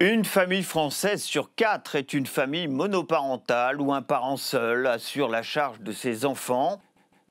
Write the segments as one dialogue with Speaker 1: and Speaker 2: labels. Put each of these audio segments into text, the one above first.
Speaker 1: Une famille française sur 4 est une famille monoparentale où un parent seul assure la charge de ses enfants.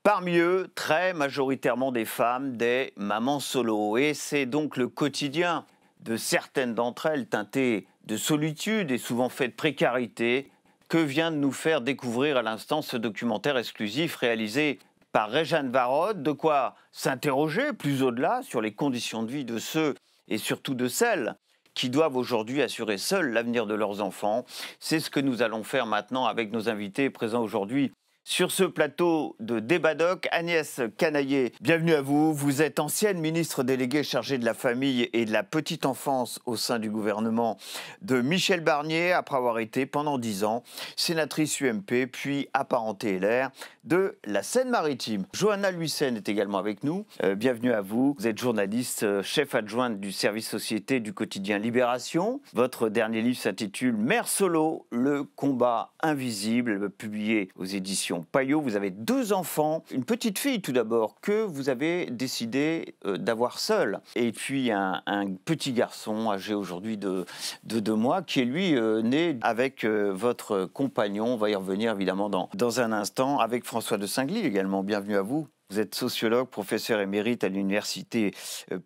Speaker 1: Parmi eux, très majoritairement des femmes, des mamans solo. Et c'est donc le quotidien de certaines d'entre elles teinté de solitude et souvent fait de précarité que vient de nous faire découvrir à l'instant ce documentaire exclusif réalisé par Réjeanne Varrod. De quoi s'interroger plus au-delà sur les conditions de vie de ceux et surtout de celles qui doivent aujourd'hui assurer seuls l'avenir de leurs enfants. C'est ce que nous allons faire maintenant avec nos invités présents aujourd'hui sur ce plateau de Débat-Doc. Agnès Canaillé, bienvenue à vous. Vous êtes ancienne ministre déléguée chargée de la famille et de la petite enfance au sein du gouvernement de Michel Barnier, après avoir été pendant 10 ans sénatrice UMP, puis apparentée LR de la Seine-Maritime. Johanna Luyssen est également avec nous. Bienvenue à vous. Vous êtes journaliste, chef adjointe du service société du quotidien Libération. Votre dernier livre s'intitule Mère solo, le combat invisible, publié aux éditions Payot. Vous avez 2 enfants, une petite fille tout d'abord que vous avez décidé d'avoir seule, et puis un petit garçon âgé aujourd'hui de 2 mois qui est lui né avec votre compagnon. On va y revenir évidemment dans un instant, avec François de Singly également. Bienvenue à vous. Vous êtes sociologue, professeur émérite à l'université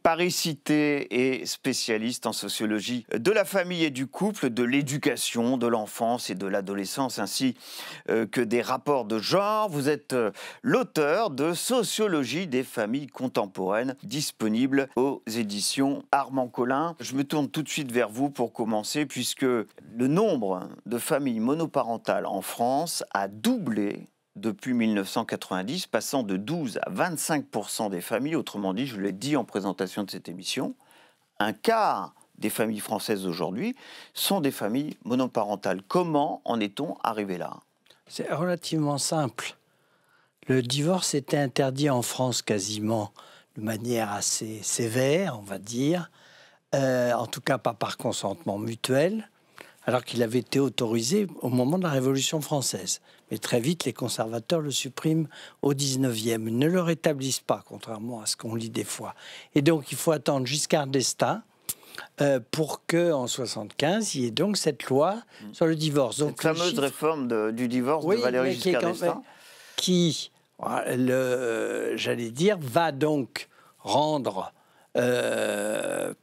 Speaker 1: Paris-Cité et spécialiste en sociologie de la famille et du couple, de l'éducation, de l'enfance et de l'adolescence, ainsi que des rapports de genre. Vous êtes l'auteur de Sociologie des familles contemporaines, disponible aux éditions Armand Collin. Je me tourne tout de suite vers vous pour commencer, puisque le nombre de familles monoparentales en France a doublé depuis 1990, passant de 12 à 25% des familles. Autrement dit, je l'ai dit en présentation de cette émission, un quart des familles françaises aujourd'hui sont des familles monoparentales. Comment en est-on arrivé là?
Speaker 2: C'est relativement simple. Le divorce était interdit en France quasiment de manière assez sévère, on va dire, en tout cas pas par consentement mutuel, alors qu'il avait été autorisé au moment de la Révolution française. Mais très vite, les conservateurs le suppriment au 19e. Ils ne le rétablissent pas, contrairement à ce qu'on lit des fois. Et donc, il faut attendre Giscard d'Estaing pour qu'en 1975, il y ait donc cette loi sur le divorce. Donc,
Speaker 1: cette fameuse réforme du divorce de Valéry Giscard d'Estaing,
Speaker 2: qui, j'allais dire, va donc rendre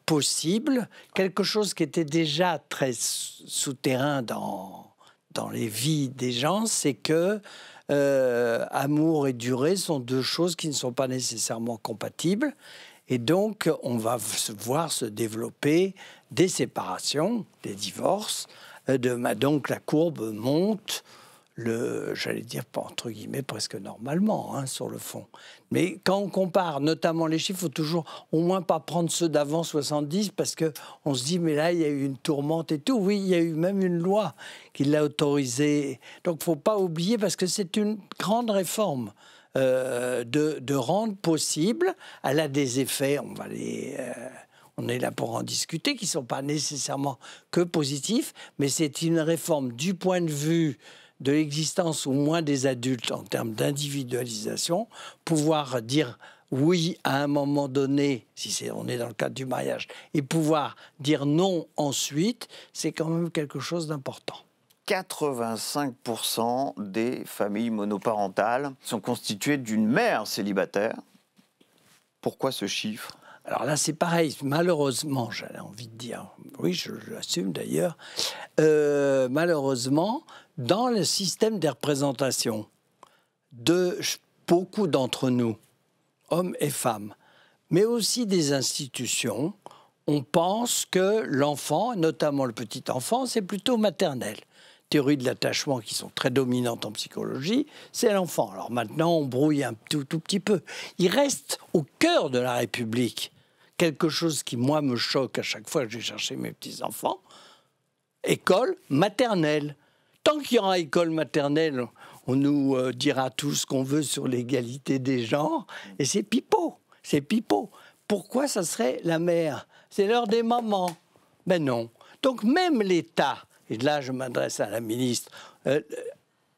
Speaker 2: possible quelque chose qui était déjà très souterrain dans les vies des gens, c'est que amour et durée sont 2 choses qui ne sont pas nécessairement compatibles, et donc on va voir se développer des séparations, des divorces, donc la courbe monte, j'allais dire, entre guillemets, presque normalement, hein, sur le fond. Mais quand on compare, notamment les chiffres, il faut toujours au moins pas prendre ceux d'avant 70, parce qu'on se dit, mais là, il y a eu une tourmente et tout. Oui, il y a eu même une loi qui l'a autorisé. Donc, il ne faut pas oublier, parce que c'est une grande réforme de rendre possible. Elle a des effets, on est là pour en discuter, qui ne sont pas nécessairement que positifs, mais c'est une réforme du point de vue de l'existence au moins des adultes en termes d'individualisation, pouvoir dire oui à un moment donné, si on est dans le cadre du mariage, et pouvoir dire non ensuite, c'est quand même quelque chose d'important.
Speaker 1: 85% des familles monoparentales sont constituées d'une mère célibataire. Pourquoi ce chiffre ?
Speaker 2: Alors là, c'est pareil, malheureusement, j'avais envie de dire, oui, je l'assume d'ailleurs, malheureusement, dans le système des représentations de beaucoup d'entre nous, hommes et femmes, mais aussi des institutions, on pense que l'enfant, notamment le petit enfant, c'est plutôt maternel. Théories de l'attachement qui sont très dominantes en psychologie, c'est l'enfant. Alors maintenant, on brouille un tout petit peu. Il reste au cœur de la République quelque chose qui, moi, me choque à chaque fois que je vais chercher mes petits-enfants, école maternelle. Tant qu'il y aura école maternelle, on nous dira tout ce qu'on veut sur l'égalité des genres, et c'est pipeau, c'est pipeau. Pourquoi ça serait la mère? C'est l'heure des mamans. Ben non. Donc même l'État, et là je m'adresse à la ministre,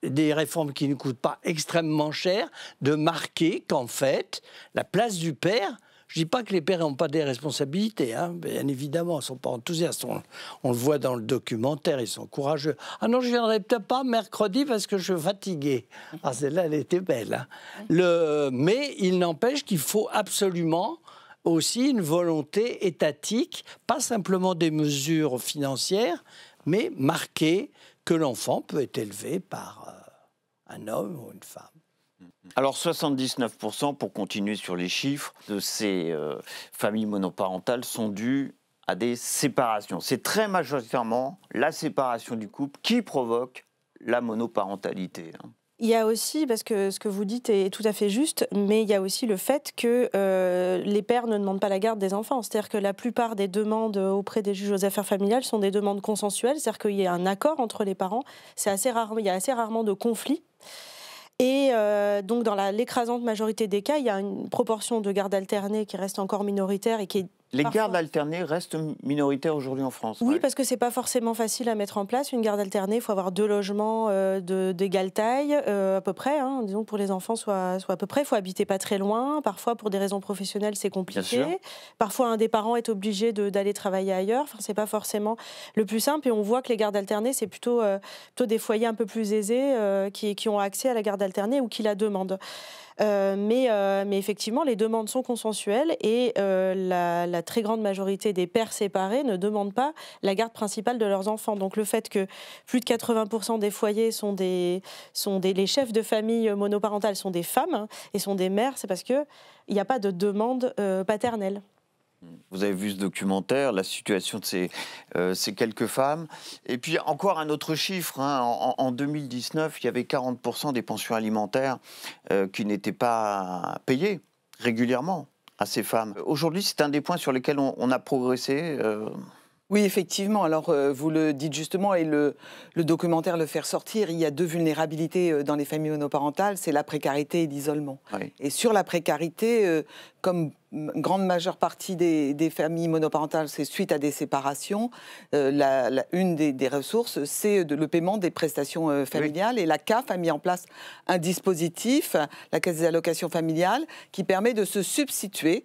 Speaker 2: des réformes qui ne coûtent pas extrêmement cher, de marquer qu'en fait, la place du père, Je ne dis pas que les pères n'ont pas des responsabilités, hein, bien évidemment, ils ne sont pas enthousiastes. On le voit dans le documentaire, ils sont courageux. Ah non, je ne viendrai peut-être pas mercredi parce que je suis fatigué. Ah, celle-là, elle était belle. Hein. Mais il n'empêche qu'il faut absolument aussi une volonté étatique, pas simplement des mesures financières, mais marquer que l'enfant peut être élevé par un homme ou une femme.
Speaker 1: Alors 79%, pour continuer sur les chiffres, de ces familles monoparentales sont dues à des séparations. C'est très majoritairement la séparation du couple qui provoque la monoparentalité. Hein.
Speaker 3: Il y a aussi, parce que ce que vous dites est tout à fait juste, mais il y a aussi le fait que les pères ne demandent pas la garde des enfants. C'est-à-dire que la plupart des demandes auprès des juges aux affaires familiales sont des demandes consensuelles, c'est-à-dire qu'il y a un accord entre les parents. C'est assez rare, il y a assez rarement de conflits. Et donc, dans l'écrasante majorité des cas, il y a une proportion de gardes alternés qui reste encore minoritaire et qui est
Speaker 1: Les gardes alternées restent minoritaires aujourd'hui en France.
Speaker 3: Oui,
Speaker 1: ouais.
Speaker 3: parce que c'est pas forcément facile à mettre en place. Une garde alternée, il faut avoir 2 logements d'égale taille, à peu près. Hein, disons que pour les enfants, soit à peu près. Il faut habiter pas très loin. Parfois, pour des raisons professionnelles, c'est compliqué. Parfois, un des parents est obligé d'aller travailler ailleurs. Enfin, c'est pas forcément le plus simple. Et on voit que les gardes alternées, c'est plutôt des foyers un peu plus aisés qui ont accès à la garde alternée ou qui la demandent. Mais effectivement, les demandes sont consensuelles et la très grande majorité des pères séparés ne demandent pas la garde principale de leurs enfants. Donc le fait que plus de 80% des foyers les chefs de famille monoparentales sont des femmes hein, et sont des mères, c'est parce qu'il n'y a pas de demande paternelle.
Speaker 1: Vous avez vu ce documentaire, la situation de ces quelques femmes. Et puis encore un autre chiffre, hein, en 2019, il y avait 40% des pensions alimentaires qui n'étaient pas payées régulièrement à ces femmes. Aujourd'hui, c'est un des points sur lesquels on a progressé.
Speaker 4: Oui, effectivement. Alors, vous le dites justement, et le documentaire le fait ressortir, il y a 2 vulnérabilités dans les familles monoparentales, c'est la précarité et l'isolement. Oui. Et sur la précarité, comme grande majeure partie des familles monoparentales, c'est suite à des séparations, une des ressources, c'est le paiement des prestations familiales. Oui. Et la CAF a mis en place un dispositif, la Caisse des allocations familiales, qui permet de se substituer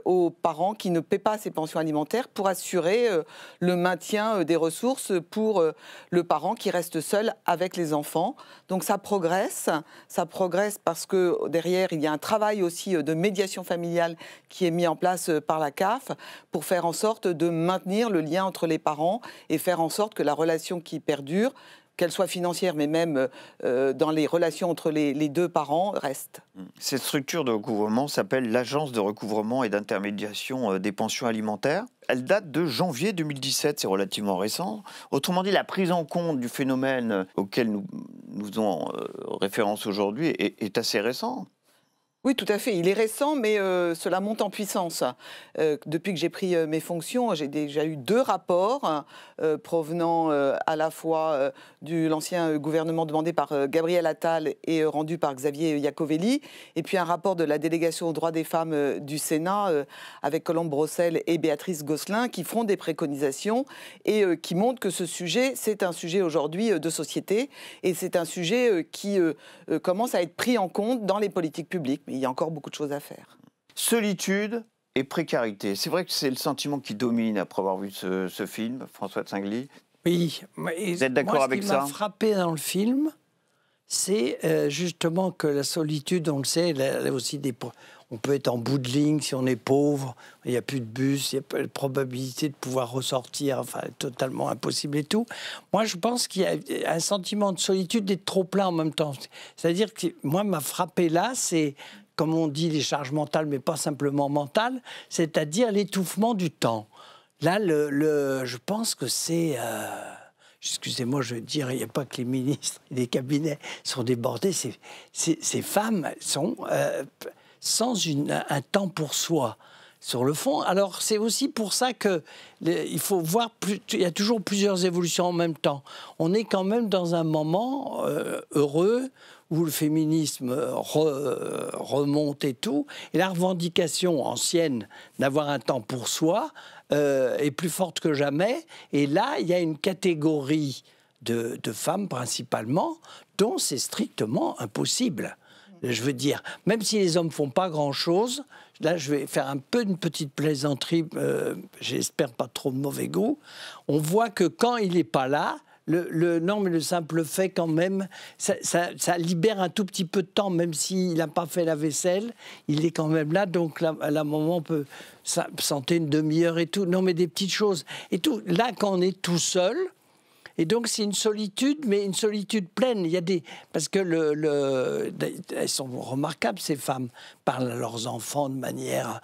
Speaker 4: aux parents qui ne paient pas ces pensions alimentaires pour assurer le maintien des ressources pour le parent qui reste seul avec les enfants. Donc ça progresse parce que derrière il y a un travail aussi de médiation familiale qui est mis en place par la CAF pour faire en sorte de maintenir le lien entre les parents et faire en sorte que la relation qui perdure, qu'elle soit financière, mais même dans les relations entre les 2 parents, reste.
Speaker 1: Cette structure de recouvrement s'appelle l'Agence de recouvrement et d'intermédiation des pensions alimentaires. Elle date de janvier 2017, c'est relativement récent. Autrement dit, la prise en compte du phénomène auquel nous faisons référence aujourd'hui est assez récente.
Speaker 4: Oui, tout à fait. Il est récent, mais cela monte en puissance. Depuis que j'ai pris mes fonctions, j'ai déjà eu 2 rapports provenant à la fois de l'ancien gouvernement demandé par Gabriel Attal et rendu par Xavier Iacovelli, et puis un rapport de la délégation aux droits des femmes du Sénat avec Colombe Brossel et Béatrice Gosselin qui font des préconisations et qui montrent que ce sujet, c'est un sujet aujourd'hui de société et c'est un sujet qui commence à être pris en compte dans les politiques publiques. Il y a encore beaucoup de choses à faire.
Speaker 1: Solitude et précarité. C'est vrai que c'est le sentiment qui domine après avoir vu ce film, François de Singly.
Speaker 2: Oui.
Speaker 1: Vous êtes d'accord avec ça?
Speaker 2: Ce qui m'a frappé dans le film, c'est justement que la solitude, on le sait, elle a aussi on peut être en bout de ligne si on est pauvre, il n'y a plus de bus, il n'y a pas de probabilité de pouvoir ressortir, enfin, totalement impossible et tout. Moi, je pense qu'il y a un sentiment de solitude d'être trop plein en même temps. C'est-à-dire que moi, m'a frappé là, c'est, comme on dit, les charges mentales, mais pas simplement mentales, c'est-à-dire l'étouffement du temps. Là, je pense que c'est... excusez-moi, je veux dire, il n'y a pas que les ministres et les cabinets sont débordés. Ces femmes sont sans un temps pour soi, sur le fond. Alors, c'est aussi pour ça qu'il faut voir... Il y a toujours plusieurs évolutions en même temps. On est quand même dans un moment heureux où le féminisme remonte et tout. Et la revendication ancienne d'avoir un temps pour soi est plus forte que jamais. Et là, il y a une catégorie de femmes principalement dont c'est strictement impossible. Je veux dire, même si les hommes ne font pas grand-chose, là je vais faire un peu une petite plaisanterie, j'espère pas trop de mauvais goût, on voit que quand il n'est pas là, non, mais le simple fait quand même, ça libère un tout petit peu de temps, même s'il n'a pas fait la vaisselle, il est quand même là, donc là, à la moment on peut s'absenter une demi-heure et tout. Non, mais des petites choses. Et tout, là, quand on est tout seul, et donc c'est une solitude, mais une solitude pleine. Il y a parce que elles sont remarquables, ces femmes, parlent à leurs enfants de manière...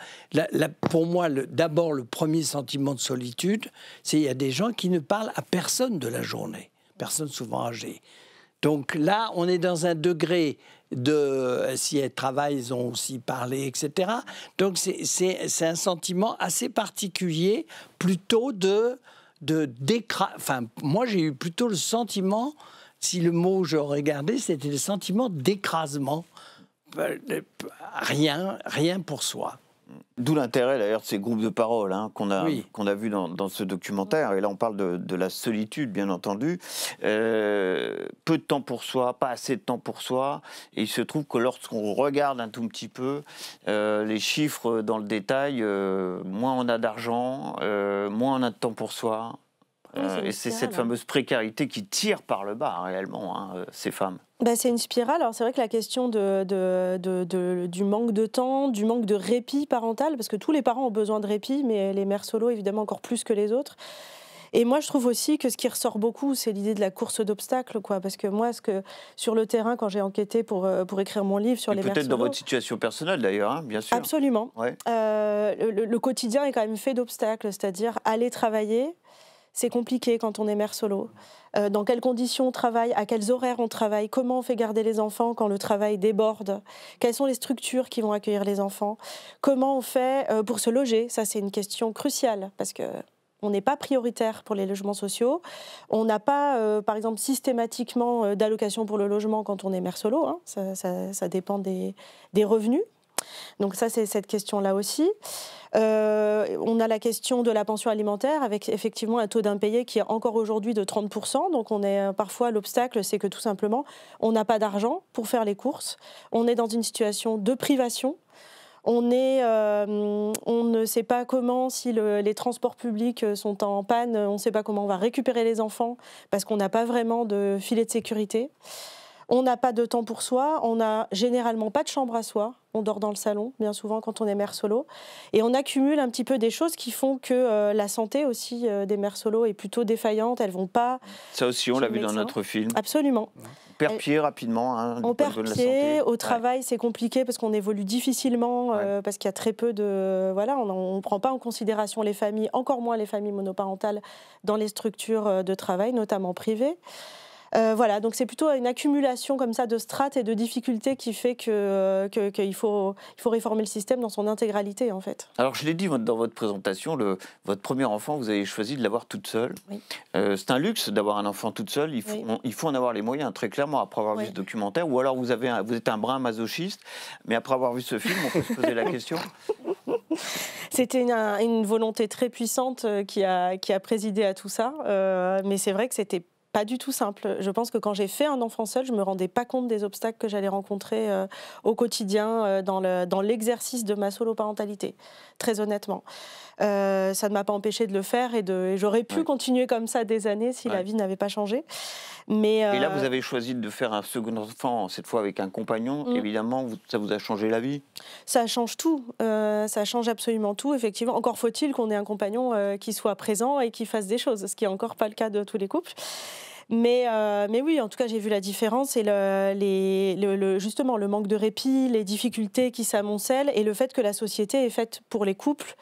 Speaker 2: pour moi, d'abord, le premier sentiment de solitude, c'est qu'il y a des gens qui ne parlent à personne de la journée, personne souvent âgée. Donc là, on est dans un degré de... Si elles travaillent, ils ont aussi parlé, etc. Donc c'est un sentiment assez particulier, plutôt enfin, moi, j'ai eu plutôt le sentiment, si le mot je regardais, c'était le sentiment d'écrasement. Rien pour soi.
Speaker 1: D'où l'intérêt d'ailleurs de ces groupes de parole qu'on a vu dans ce documentaire. Et là, on parle de la solitude, bien entendu. Peu de temps pour soi, pas assez de temps pour soi. Et il se trouve que lorsqu'on regarde un tout petit peu les chiffres dans le détail, moins on a d'argent, moins on a de temps pour soi. Et c'est cette fameuse précarité qui tire par le bas, réellement, ces femmes.
Speaker 3: C'est une spirale. Alors c'est vrai que la question du manque de temps, du manque de répit parental, parce que tous les parents ont besoin de répit, mais les mères solo, évidemment, encore plus que les autres. Et moi, je trouve aussi que ce qui ressort beaucoup, c'est l'idée de la course d'obstacles, quoi. Parce que moi, sur le terrain, quand j'ai enquêté pour écrire mon livre sur les mères solo...
Speaker 1: Peut-être dans votre situation personnelle, d'ailleurs, bien sûr.
Speaker 3: Absolument.
Speaker 1: Ouais.
Speaker 3: Le quotidien est quand même fait d'obstacles, c'est-à-dire aller travailler... C'est compliqué quand on est mère solo. Dans quelles conditions on travaille, à quels horaires on travaille, comment on fait garder les enfants quand le travail déborde, quelles sont les structures qui vont accueillir les enfants, comment on fait pour se loger. Ça, c'est une question cruciale parce qu'on n'est pas prioritaire pour les logements sociaux. On n'a pas, par exemple, systématiquement d'allocation pour le logement quand on est mère solo. Ça dépend des revenus. Donc ça, c'est cette question-là aussi. On a la question de la pension alimentaire avec effectivement un taux d'impayé qui est encore aujourd'hui de 30%. Donc parfois l'obstacle, c'est que tout simplement, on n'a pas d'argent pour faire les courses. On est dans une situation de privation. On ne sait pas comment, si les transports publics sont en panne, on ne sait pas comment on va récupérer les enfants parce qu'on n'a pas vraiment de filet de sécurité. On n'a pas de temps pour soi, on n'a généralement pas de chambre à soi, on dort dans le salon, bien souvent quand on est mère solo. Et on accumule un petit peu des choses qui font que la santé aussi des mères solo est plutôt défaillante, elles ne vont pas...
Speaker 1: Ça aussi, on l'a vu dans notre film.
Speaker 3: Absolument.
Speaker 1: On perd pied rapidement.
Speaker 3: On perd pied, au travail c'est compliqué parce qu'on évolue difficilement, parce qu'il y a très peu de... Voilà, on ne prend pas en considération les familles, encore moins les familles monoparentales dans les structures de travail, notamment privées. Voilà, donc c'est plutôt une accumulation comme ça de strates et de difficultés qui fait qu'il faut réformer le système dans son intégralité, en fait.
Speaker 1: Alors, je l'ai dit dans votre présentation, votre premier enfant, vous avez choisi de l'avoir toute seule.
Speaker 3: Oui.
Speaker 1: C'est un luxe d'avoir un enfant toute seule. Il faut en avoir les moyens, très clairement, après avoir vu ce documentaire. Ou alors, vous êtes un brin masochiste, mais après avoir vu ce film, on peut se poser la question.
Speaker 3: C'était une volonté très puissante qui a présidé à tout ça. Mais c'est vrai que c'était pas du tout simple. Je pense que quand j'ai fait un enfant seul, je ne me rendais pas compte des obstacles que j'allais rencontrer au quotidien dans l'exercice de ma solo-parentalité, très honnêtement. Ça ne m'a pas empêché de le faire et j'aurais pu continuer comme ça des années si la vie n'avait pas changé. Mais,
Speaker 1: et là, vous avez choisi de faire un second enfant, cette fois avec un compagnon. Évidemment, ça vous a changé la vie.
Speaker 3: Ça change tout. Ça change absolument tout, effectivement. Encore faut-il qu'on ait un compagnon qui soit présent et qui fasse des choses, ce qui n'est encore pas le cas de tous les couples. Mais oui, en tout cas, j'ai vu la différence et justement le manque de répit, les difficultés qui s'amoncellent et le fait que la société est faite pour les couples.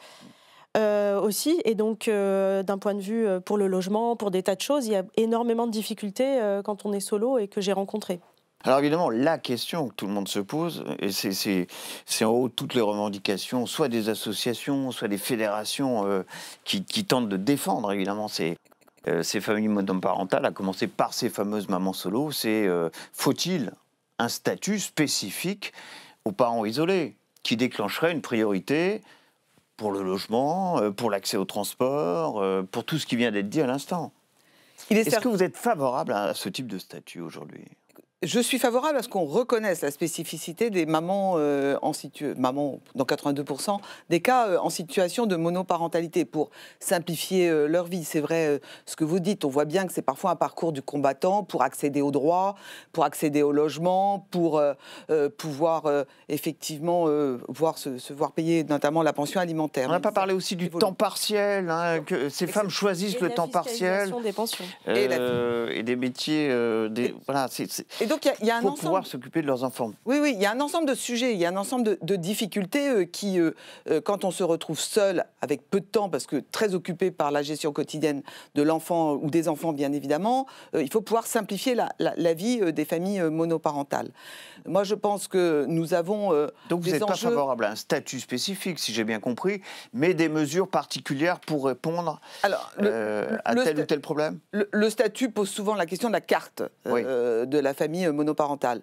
Speaker 3: Aussi, et donc d'un point de vue pour le logement, pour des tas de choses, il y a énormément de difficultés quand on est solo et que j'ai rencontrées.
Speaker 1: Alors évidemment, la question que tout le monde se pose, et c'est en haut toutes les revendications, soit des associations, soit des fédérations qui tentent de défendre évidemment ces familles monoparentales, à commencer par ces fameuses mamans solo, c'est faut-il un statut spécifique aux parents isolés qui déclencherait une priorité pour le logement, pour l'accès au transport, pour tout ce qui vient d'être dit à l'instant. Est-ce que vous êtes favorable à ce type de statut aujourd'hui ?
Speaker 4: Je suis favorable à ce qu'on reconnaisse la spécificité des mamans, mamans dans 82% des cas en situation de monoparentalité pour simplifier leur vie. C'est vrai ce que vous dites, on voit bien que c'est parfois un parcours du combattant pour accéder aux droits, pour accéder au logement, pour pouvoir effectivement se voir payer notamment la pension alimentaire.
Speaker 1: On n'a pas parlé aussi du temps partiel, hein, que ces femmes choisissent le temps partiel
Speaker 3: des pensions.
Speaker 1: Et des métiers... voilà,
Speaker 4: Et donc, il y a un
Speaker 1: pour
Speaker 4: ensemble...
Speaker 1: pouvoir s'occuper de leurs enfants.
Speaker 4: Oui, il y a un ensemble de sujets, il y a un ensemble de difficultés qui, quand on se retrouve seul, avec peu de temps, parce que très occupé par la gestion quotidienne de l'enfant ou des enfants, bien évidemment, il faut pouvoir simplifier la vie des familles monoparentales. Moi, je pense que nous avons
Speaker 1: donc vous n'êtes pas favorable à un statut spécifique, si j'ai bien compris, mais des mesures particulières pour répondre à tel ou tel problème.
Speaker 4: Le statut pose souvent la question de la carte de la famille monoparentale.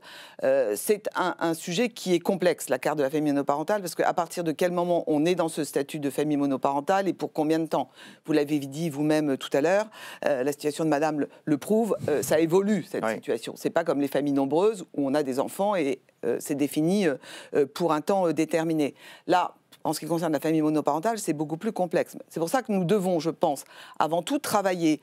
Speaker 4: C'est un sujet qui est complexe, la carte de la famille monoparentale, parce qu'à partir de quel moment on est dans ce statut de famille monoparentale et pour combien de temps? Vous l'avez dit vous-même tout à l'heure, la situation de madame le prouve, ça évolue cette situation. C'est pas comme les familles nombreuses où on a des enfants et c'est défini pour un temps déterminé. Là, en ce qui concerne la famille monoparentale, c'est beaucoup plus complexe. C'est pour ça que nous devons, je pense, avant tout travailler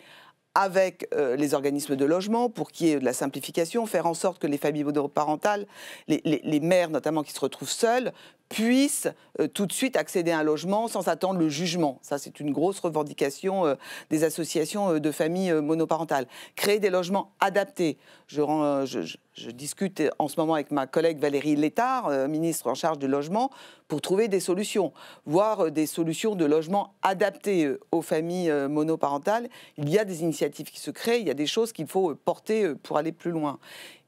Speaker 4: avec les organismes de logement pour qu'il y ait de la simplification, faire en sorte que les familles monoparentales, les mères notamment qui se retrouvent seules, puissent tout de suite accéder à un logement sans attendre le jugement. Ça, c'est une grosse revendication des associations de familles monoparentales. Créer des logements adaptés. Je discute en ce moment avec ma collègue Valérie Létard, ministre en charge du logement, pour trouver des solutions, voire des solutions de logement adaptés aux familles monoparentales. Il y a des initiatives qui se créent, il y a des choses qu'il faut porter pour aller plus loin.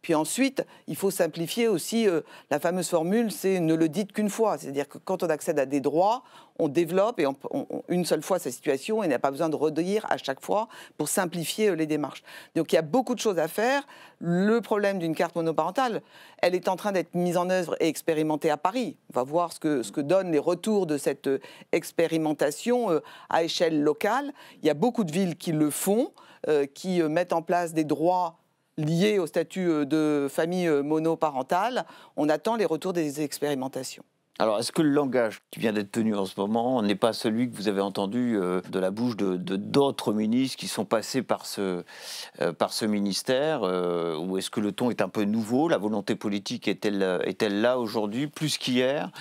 Speaker 4: Puis ensuite, il faut simplifier aussi la fameuse formule, c'est ne le dites qu'une fois. C'est-à-dire que quand on accède à des droits, on développe et une seule fois sa situation et n'a pas besoin de redire à chaque fois pour simplifier les démarches. Donc il y a beaucoup de choses à faire. Le problème d'une carte monoparentale, elle est en train d'être mise en œuvre et expérimentée à Paris. On va voir ce que donnent les retours de cette expérimentation à échelle locale. Il y a beaucoup de villes qui le font, qui mettent en place des droits liés au statut de famille monoparentale. On attend les retours des expérimentations.
Speaker 1: Alors, est-ce que le langage qui vient d'être tenu en ce moment n'est pas celui que vous avez entendu de la bouche de d'autres ministres qui sont passés par ce ministère ou est-ce que le ton est un peu nouveau? La volonté politique est-elle là aujourd'hui, plus qu'hier?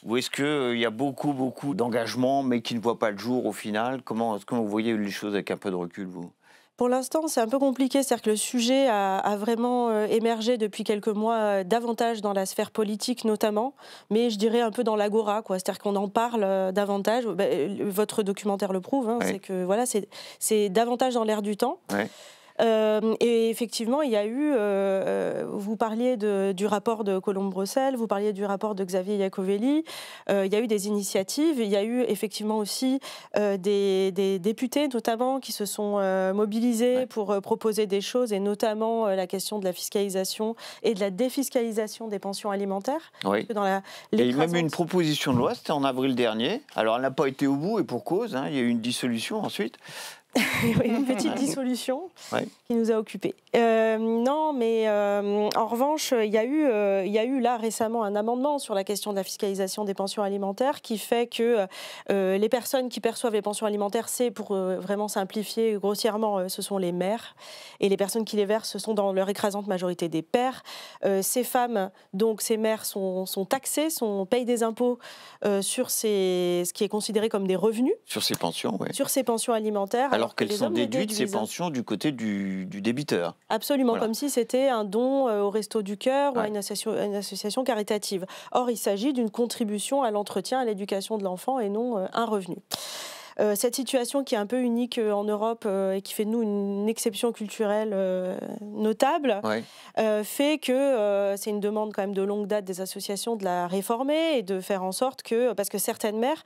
Speaker 1: Ou est-ce qu'il y a beaucoup d'engagements, mais qui ne voient pas le jour au final? Comment est-ce que vous voyez les choses avec un peu de recul, vous?
Speaker 3: Pour l'instant, c'est un peu compliqué. C'est-à-dire que le sujet a vraiment émergé depuis quelques mois davantage dans la sphère politique notamment, mais je dirais un peu dans l'agora, quoi. C'est-à-dire qu'on en parle davantage. Votre documentaire le prouve, hein, c'est que voilà, c'est davantage dans l'air du temps. Ouais. Et effectivement, il y a eu, vous parliez du rapport de Colombe-Brossel, vous parliez du rapport de Xavier Iacovelli, il y a eu des initiatives, il y a eu effectivement aussi des députés notamment qui se sont mobilisés pour proposer des choses, et notamment la question de la fiscalisation et de la défiscalisation des pensions alimentaires. Oui.
Speaker 1: Il y a eu même une proposition de loi, c'était en avril dernier, alors elle n'a pas été au bout et pour cause, hein, il y a eu une dissolution ensuite.
Speaker 3: Une petite dissolution qui nous a occupés. Non, mais en revanche, il y a eu là récemment un amendement sur la question de la fiscalisation des pensions alimentaires qui fait que les personnes qui perçoivent les pensions alimentaires, c'est pour vraiment simplifier grossièrement, ce sont les mères, et les personnes qui les versent, ce sont dans leur écrasante majorité des pères. Ces femmes, donc ces mères, sont taxées, payent des impôts sur ce qui est considéré comme des revenus.
Speaker 1: Sur ces pensions, oui.
Speaker 3: Sur ces pensions alimentaires.
Speaker 1: Alors qu'elles sont déduites, ces pensions, du côté du débiteur.
Speaker 3: Absolument, voilà. Comme si c'était un don au Resto du Cœur ou à une association caritative. Or, il s'agit d'une contribution à l'entretien, à l'éducation de l'enfant et non un revenu. Cette situation qui est un peu unique en Europe et qui fait de nous une exception culturelle notable, fait que c'est une demande quand même de longue date des associations de la réformer et de faire en sorte que, parce que certaines mères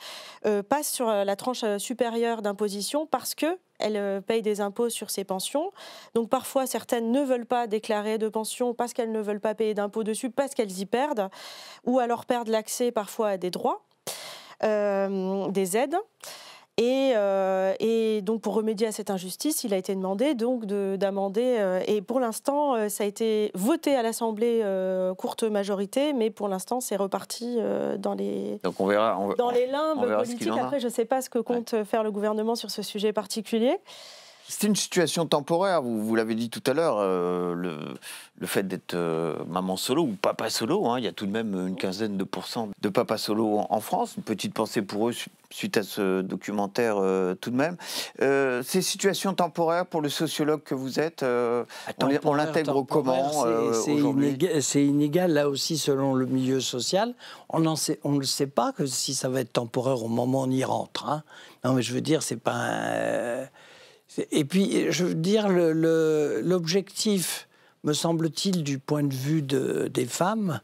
Speaker 3: passent sur la tranche supérieure d'imposition parce qu'elles payent des impôts sur ces pensions. Donc parfois, certaines ne veulent pas déclarer de pension parce qu'elles ne veulent pas payer d'impôts dessus, parce qu'elles y perdent, ou alors perdent l'accès parfois à des droits, des aides. Et donc, pour remédier à cette injustice, il a été demandé d'amender. Et pour l'instant, ça a été voté à l'Assemblée, courte majorité, mais pour l'instant, c'est reparti dans les limbes politiques. Après, je ne sais pas ce que compte faire le gouvernement sur ce sujet particulier.
Speaker 1: C'est une situation temporaire, vous l'avez dit tout à l'heure, le fait d'être maman solo ou papa solo, hein, il y a tout de même une quinzaine de pourcents de papas solo en France, une petite pensée pour eux suite à ce documentaire tout de même. Ces situations temporaires pour le sociologue que vous êtes, on l'intègre comment aujourd'hui ?
Speaker 2: C'est inégal là aussi selon le milieu social. On ne sait pas que si ça va être temporaire au moment où on y rentre. Hein. Non mais je veux dire, c'est pas... Et puis, je veux dire, l'objectif, me semble-t-il, du point de vue des femmes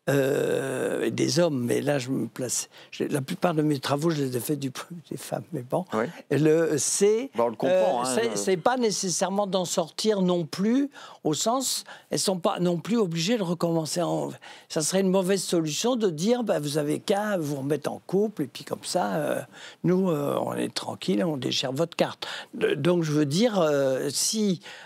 Speaker 2: et des hommes, mais là, je me place... La plupart de mes travaux, je les ai faits du point de vue des femmes, mais bon. Oui.
Speaker 1: On le comprend.
Speaker 2: C'est pas nécessairement d'en sortir non plus, au sens... Elles sont pas non plus obligées de recommencer. Ça serait une mauvaise solution de dire, vous avez qu'à vous remettre en couple, et puis comme ça, nous, on est tranquille, on déchire votre carte. Donc, je veux dire,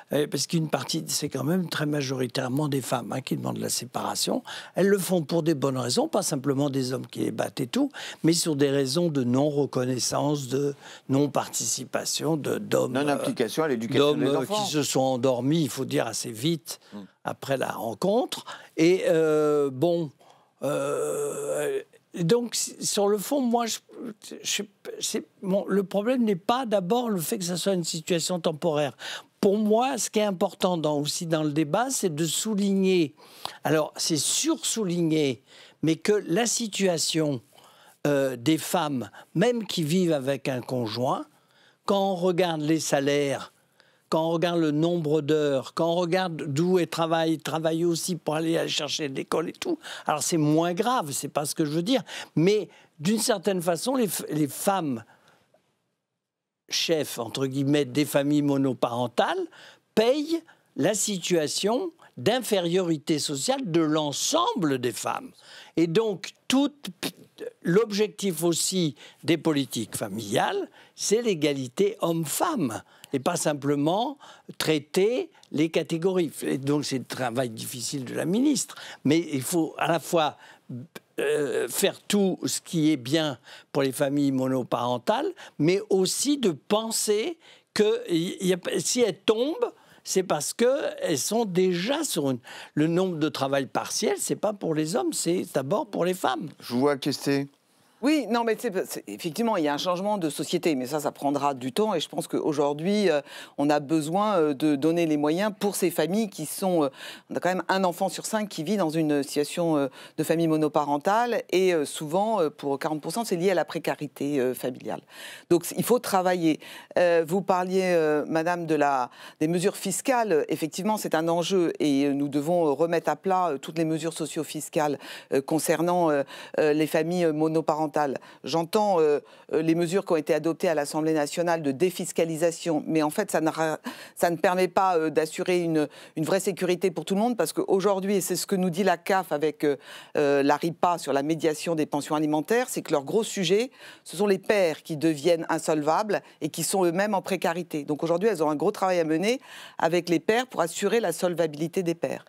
Speaker 2: parce qu'une partie, c'est quand même très majoritairement des femmes qui demandent la séparation, elles le font pour des bonnes raisons, pas simplement des hommes qui les battent et tout, mais sur des raisons de non-reconnaissance, de non-participation, d'hommes...
Speaker 1: Non-implication à l'éducation des enfants.
Speaker 2: Qui se sont endormis, il faut dire, assez vite après la rencontre. Et donc, sur le fond, moi, le problème n'est pas d'abord le fait que ça soit une situation temporaire. Pour moi, ce qui est important aussi dans le débat, c'est de souligner, alors c'est sursouligner, mais que la situation des femmes, même qui vivent avec un conjoint, quand on regarde les salaires, quand on regarde le nombre d'heures, quand on regarde d'où elles travaillent aussi pour aller chercher l'école et tout, alors c'est moins grave, c'est pas ce que je veux dire, mais d'une certaine façon, les femmes chefs, entre guillemets, des familles monoparentales, payent la situation d'infériorité sociale de l'ensemble des femmes. Et donc, l'objectif aussi des politiques familiales, c'est l'égalité homme-femme, et pas simplement traiter les catégories. Et donc, c'est le travail difficile de la ministre, mais il faut à la fois faire tout ce qui est bien pour les familles monoparentales, mais aussi de penser que si elles tombent, c'est parce qu'elles sont déjà sur le nombre de travail partiel, c'est pas pour les hommes, c'est d'abord pour les femmes.
Speaker 1: Je vous vois acquiescer.
Speaker 4: Oui, non, mais effectivement, il y a un changement de société, mais ça prendra du temps. Et je pense qu'aujourd'hui, on a besoin de donner les moyens pour ces familles qui sont... on a quand même 1 enfant sur 5 qui vit dans une situation de famille monoparentale. Et souvent, pour 40%, c'est lié à la précarité familiale. Donc, il faut travailler. Vous parliez, Madame, des mesures fiscales. Effectivement, c'est un enjeu. Et nous devons remettre à plat toutes les mesures socio-fiscales concernant les familles monoparentales. J'entends les mesures qui ont été adoptées à l'Assemblée nationale de défiscalisation, mais en fait, ça ne permet pas d'assurer une vraie sécurité pour tout le monde, parce qu'aujourd'hui, et c'est ce que nous dit la CAF avec la RIPA sur la médiation des pensions alimentaires, c'est que leur gros sujet, ce sont les pères qui deviennent insolvables et qui sont eux-mêmes en précarité. Donc aujourd'hui, elles ont un gros travail à mener avec les pères pour assurer la solvabilité des pères.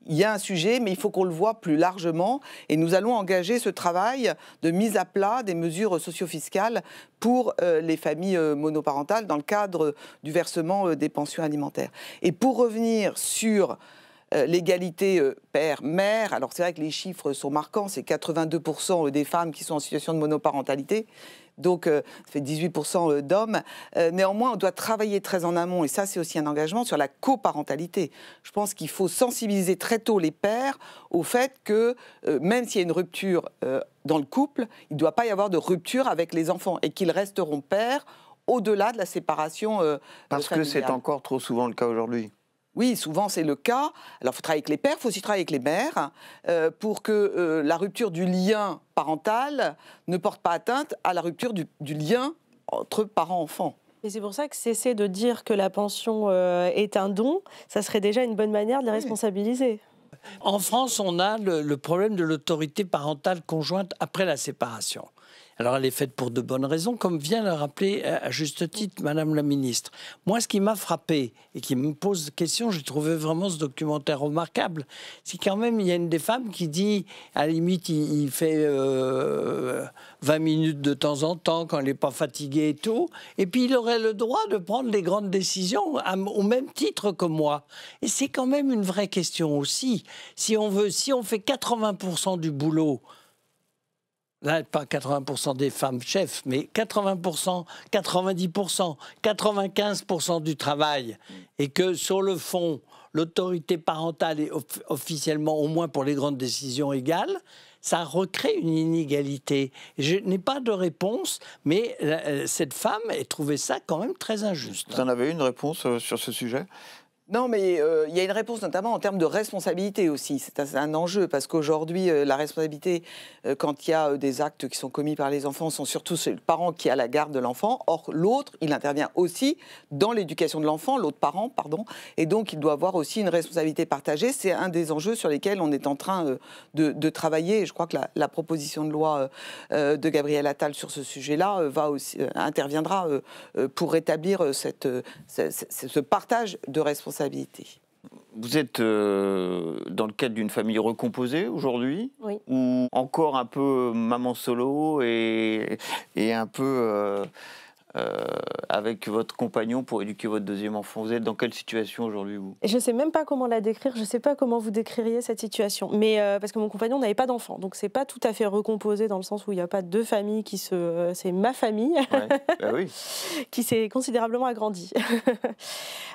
Speaker 4: Il y a un sujet, mais il faut qu'on le voit plus largement. Et nous allons engager ce travail de mise à plat des mesures socio-fiscales pour les familles monoparentales dans le cadre du versement des pensions alimentaires. Et pour revenir sur l'égalité père-mère, alors c'est vrai que les chiffres sont marquants, c'est 82% des femmes qui sont en situation de monoparentalité. Donc, ça fait 18% d'hommes. Néanmoins, on doit travailler très en amont, et ça, c'est aussi un engagement sur la coparentalité. Je pense qu'il faut sensibiliser très tôt les pères au fait que, même s'il y a une rupture dans le couple, il ne doit pas y avoir de rupture avec les enfants, et qu'ils resteront pères au-delà de la séparation
Speaker 1: Parce que c'est encore trop souvent le cas aujourd'hui.
Speaker 4: Oui, souvent c'est le cas. Alors il faut travailler avec les pères, il faut aussi travailler avec les mères pour que la rupture du lien parental ne porte pas atteinte à la rupture du lien entre parents-enfants.
Speaker 3: Et c'est pour ça que cesser de dire que la pension est un don, ça serait déjà une bonne manière de les responsabiliser.
Speaker 2: En France, on a le problème de l'autorité parentale conjointe après la séparation. Alors, elle est faite pour de bonnes raisons, comme vient le rappeler à juste titre Madame la Ministre. Moi, ce qui m'a frappé et qui me pose question, j'ai trouvé vraiment ce documentaire remarquable, c'est quand même, il y a une des femmes qui dit, à la limite, il fait 20 minutes de temps en temps, quand elle n'est pas fatiguée et tout, et puis il aurait le droit de prendre les grandes décisions au même titre que moi. Et c'est quand même une vraie question aussi. Si on fait 80% du boulot, là, pas 80% des femmes chefs, mais 80%, 90%, 95% du travail, et que sur le fond, l'autorité parentale est officiellement, au moins pour les grandes décisions, égale, ça recrée une inégalité. Je n'ai pas de réponse, mais cette femme a trouvé ça quand même très injuste.
Speaker 1: Vous en avez une réponse sur ce sujet ?
Speaker 4: Non, mais il y a une réponse notamment en termes de responsabilité aussi. C'est un enjeu parce qu'aujourd'hui, la responsabilité, quand il y a des actes qui sont commis par les enfants, sont surtout chez le parent qui a la garde de l'enfant. Or, l'autre, il intervient aussi dans l'éducation de l'enfant, l'autre parent, pardon. Et donc, il doit avoir aussi une responsabilité partagée. C'est un des enjeux sur lesquels on est en train de travailler. Et je crois que la proposition de loi de Gabriel Attal sur ce sujet-là interviendra pour rétablir ce partage de responsabilités.
Speaker 1: Vous êtes dans le cadre d'une famille recomposée aujourd'hui,
Speaker 3: oui.
Speaker 1: Ou encore un peu maman solo et un peu avec votre compagnon pour éduquer votre deuxième enfant. Vous êtes dans quelle situation aujourd'hui, vous ?
Speaker 3: Je ne sais même pas comment la décrire, je ne sais pas comment vous décririez cette situation. Mais parce que mon compagnon n'avait pas d'enfant, donc c'est pas tout à fait recomposé dans le sens où il n'y a pas deux familles qui se... c'est ma famille,
Speaker 1: ouais. Bah oui.
Speaker 3: qui s'est considérablement agrandie.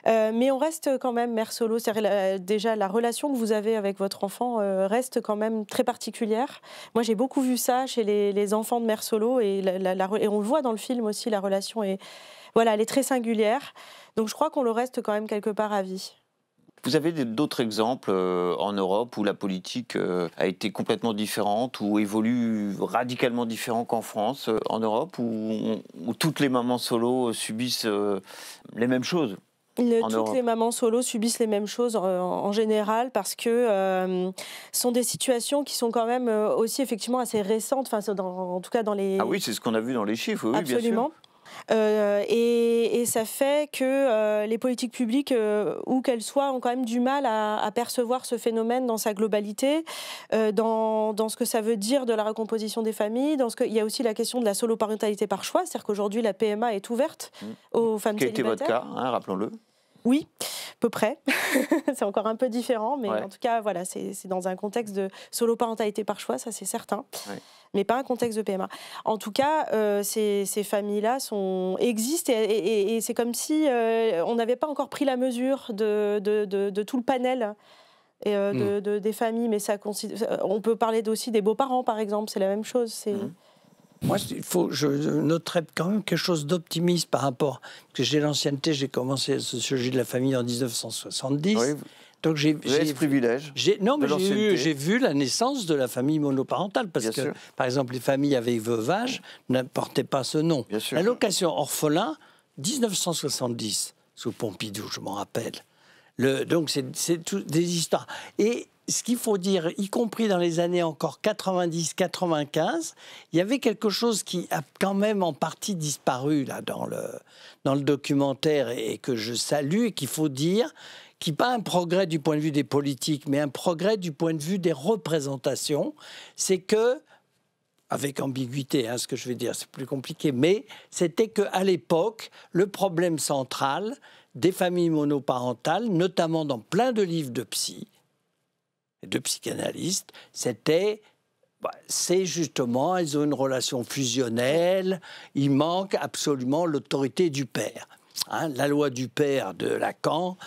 Speaker 3: Mais on reste quand même mère solo, c'est-à-dire déjà la relation que vous avez avec votre enfant reste quand même très particulière. Moi j'ai beaucoup vu ça chez les enfants de mère solo et on le voit dans le film aussi, la relation voilà, elle est très singulière. Donc je crois qu'on le reste quand même quelque part à vie.
Speaker 1: Vous avez d'autres exemples en Europe où la politique a été complètement différente, ou évolue radicalement différent qu'en France, en Europe, où toutes les mamans solo subissent les mêmes choses ?
Speaker 3: Toutes les mamans solo subissent les mêmes choses en général parce que sont des situations qui sont quand même aussi effectivement assez récentes, en tout cas dans les...
Speaker 1: Ah oui, c'est ce qu'on a vu dans les chiffres, oui,
Speaker 3: absolument.
Speaker 1: Bien sûr.
Speaker 3: Et ça fait que les politiques publiques, où qu'elles soient, ont quand même du mal à percevoir ce phénomène dans sa globalité, dans ce que ça veut dire de la recomposition des familles. Il y a aussi la question de la soloparentalité par choix, c'est-à-dire qu'aujourd'hui la PMA est ouverte aux femmes célibataires.
Speaker 1: Quel était votre cas, hein, rappelons-le.
Speaker 3: Oui, à peu près. C'est encore un peu différent, mais
Speaker 1: ouais.
Speaker 3: En tout cas, voilà, c'est dans un contexte de soloparentalité par choix, ça c'est certain,
Speaker 1: ouais.
Speaker 3: Mais pas un contexte de PMA. En tout cas, ces familles-là existent et c'est comme si on n'avait pas encore pris la mesure de tout le panel des familles, mais on peut parler aussi des beaux-parents, par exemple, c'est la même chose.
Speaker 2: Moi, je noterais quand même quelque chose d'optimiste par rapport... Parce que j'ai l'ancienneté, j'ai commencé la sociologie de la famille en 1970. Oui, donc
Speaker 1: vous avez ce privilège.
Speaker 2: J'ai vu la naissance de la famille monoparentale. Parce
Speaker 1: Bien
Speaker 2: que,
Speaker 1: sûr.
Speaker 2: par exemple, les familles avec veuvage ne portaient pas ce nom. L'allocation orphelin, 1970, sous Pompidou, je m'en rappelle. Donc, c'est tout des histoires. Et ce qu'il faut dire, y compris dans les années encore 90-95, il y avait quelque chose qui a quand même en partie disparu là, dans le documentaire et que je salue et qu'il faut dire, qui n'est pas un progrès du point de vue des politiques, mais un progrès du point de vue des représentations, c'est que, avec ambiguïté, ce que je vais dire, c'est plus compliqué, mais c'était qu'à l'époque, le problème central des familles monoparentales, notamment dans plein de livres de psychanalystes, c'est justement, ils ont une relation fusionnelle, il manque absolument l'autorité du père. La loi du père de Lacan,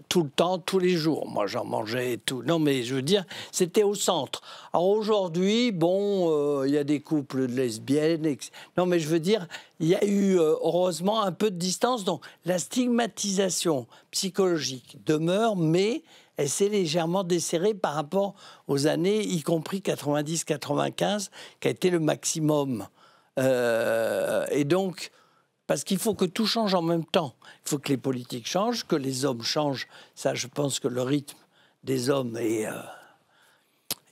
Speaker 2: tout le temps, tous les jours. Moi, j'en mangeais et tout. Non, mais je veux dire, c'était au centre. Alors aujourd'hui, il y a des couples de lesbiennes. Non, mais je veux dire, il y a eu, heureusement, un peu de distance. Donc, la stigmatisation psychologique demeure, mais elle s'est légèrement desserrée par rapport aux années, y compris 90-95, qui a été le maximum. Et donc... Parce qu'il faut que tout change en même temps. Il faut que les politiques changent, que les hommes changent. Ça, je pense que le rythme des hommes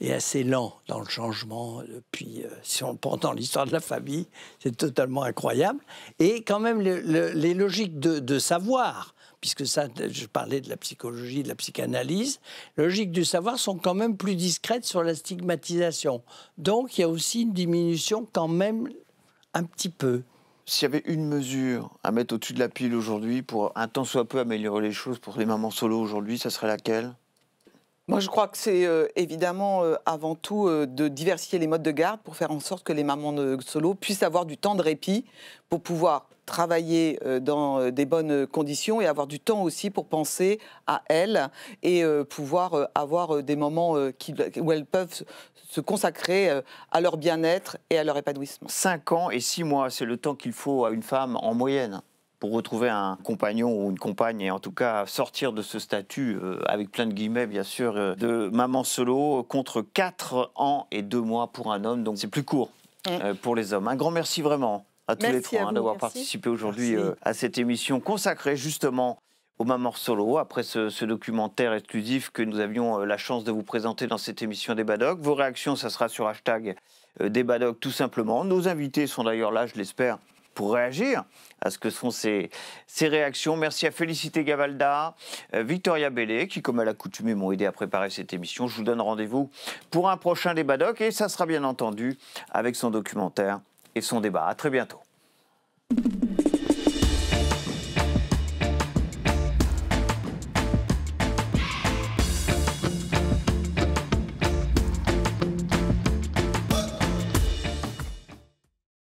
Speaker 2: est assez lent dans le changement. Depuis, si on le prend dans l'histoire de la famille, c'est totalement incroyable. Et quand même, les logiques de savoir, puisque ça, je parlais de la psychologie, de la psychanalyse, les logiques du savoir sont quand même plus discrètes sur la stigmatisation. Donc, il y a aussi une diminution quand même un petit peu.
Speaker 1: S'il y avait une mesure à mettre au-dessus de la pile aujourd'hui pour un tant soit peu améliorer les choses pour les mamans solo aujourd'hui, ça serait laquelle ?
Speaker 4: Moi, je crois que c'est évidemment avant tout de diversifier les modes de garde pour faire en sorte que les mamans solo puissent avoir du temps de répit pour pouvoir travailler dans des bonnes conditions et avoir du temps aussi pour penser à elles et pouvoir avoir des moments où elles peuvent se consacrer à leur bien-être et à leur épanouissement.
Speaker 1: 5 ans et 6 mois, c'est le temps qu'il faut à une femme en moyenne pour retrouver un compagnon ou une compagne et en tout cas sortir de ce statut, avec plein de guillemets bien sûr, de maman solo, contre 4 ans et 2 mois pour un homme. Donc c'est plus court pour les hommes. Un grand merci vraiment à tous les trois d'avoir participé aujourd'hui à cette émission consacrée justement aux mamans solo, après ce documentaire exclusif que nous avions la chance de vous présenter dans cette émission Débadoc. Vos réactions, ça sera sur hashtag Débadoc tout simplement. Nos invités sont d'ailleurs là, je l'espère, pour réagir à ce que sont ces réactions. Merci à Félicité Gavalda, Victoria Bellé, qui, comme à l'accoutumée, m'ont aidé à préparer cette émission. Je vous donne rendez-vous pour un prochain Débadoc et ça sera bien entendu avec son documentaire et son débat. À très bientôt.